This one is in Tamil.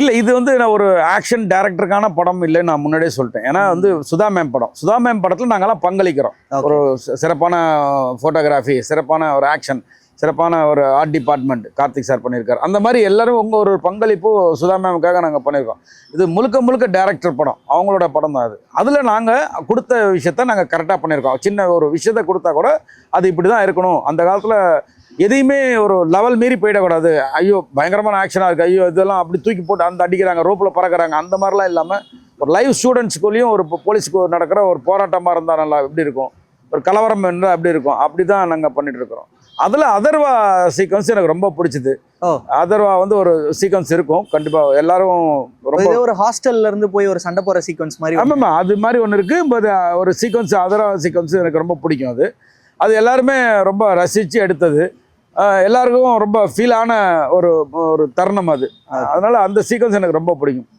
இல்லை இது வந்து நான் ஒரு ஆக்ஷன் டைரக்டருக்கான படம் இல்லைன்னு நான் முன்னாடியே சொல்லிட்டேன். ஏன்னா வந்து சுதா மேம் படம். சுதா மேம் படத்தில் நாங்கள்லாம் பங்களிக்கிறோம். ஒரு சிறப்பான ஃபோட்டோகிராஃபி, சிறப்பான ஒரு ஆக்ஷன், சிறப்பான ஒரு ஆர்ட் டிபார்ட்மெண்ட் கார்த்திக் சார் பண்ணியிருக்காரு. அந்த மாதிரி எல்லாரும் ஒரு பங்களிப்பு சுதா மேமுக்காக நாங்கள் பண்ணியிருக்கோம். இது முழுக்க முழுக்க டைரக்டர் படம், அவங்களோட படம் தான் அது. அதில் நாங்கள் கொடுத்த விஷயத்த நாங்கள் கரெக்டாக பண்ணியிருக்கோம். சின்ன ஒரு விஷயத்த கொடுத்தா கூட அது இப்படி தான் இருக்கணும். அந்த காலத்தில் எதையுமே ஒரு லெவல் மீறி போயிடக்கூடாது. ஐயோ பயங்கரமான ஆக்ஷனாக இருக்குது, ஐயோ இதெல்லாம் அப்படி தூக்கி போட்டு அந்த அடிக்கிறாங்க, ரோப்பில் பறக்கிறாங்க, அந்த மாதிரிலாம் இல்லாமல் ஒரு லைவ் ஸ்டூடெண்ட்ஸ்குள்ளேயும் ஒரு போலீஸுக்கு நடக்கிற ஒரு போராட்டமாக இருந்தால் நல்லா எப்படி இருக்கும், ஒரு கலவரம் இருந்தால் அப்படி இருக்கும். அப்படி தான் நாங்கள் பண்ணிட்டு இருக்கிறோம். அதில் அதர்வா சீக்வன்ஸ் எனக்கு ரொம்ப பிடிச்சிது. அதர்வா வந்து ஒரு சீக்வன்ஸ் இருக்கும் கண்டிப்பாக. எல்லாரும் ரொம்ப ஒரு ஹாஸ்டல்ல இருந்து போய் ஒரு சண்டை போகிற சீக்வன்ஸ் மாதிரி. ஆமாம்மா, அது மாதிரி ஒன்று இருக்குது. பட் ஒரு சீக்வன்ஸ், அதர்வா சீக்வன்ஸ் எனக்கு ரொம்ப பிடிக்கும். அது எல்லாருமே ரொம்ப ரசித்து எடுத்தது. எல்லாருக்கும் ரொம்ப ஃபீலான ஒரு தருணம் அது. அதனால் அந்த சீக்வன்ஸ் எனக்கு ரொம்ப பிடிக்கும்.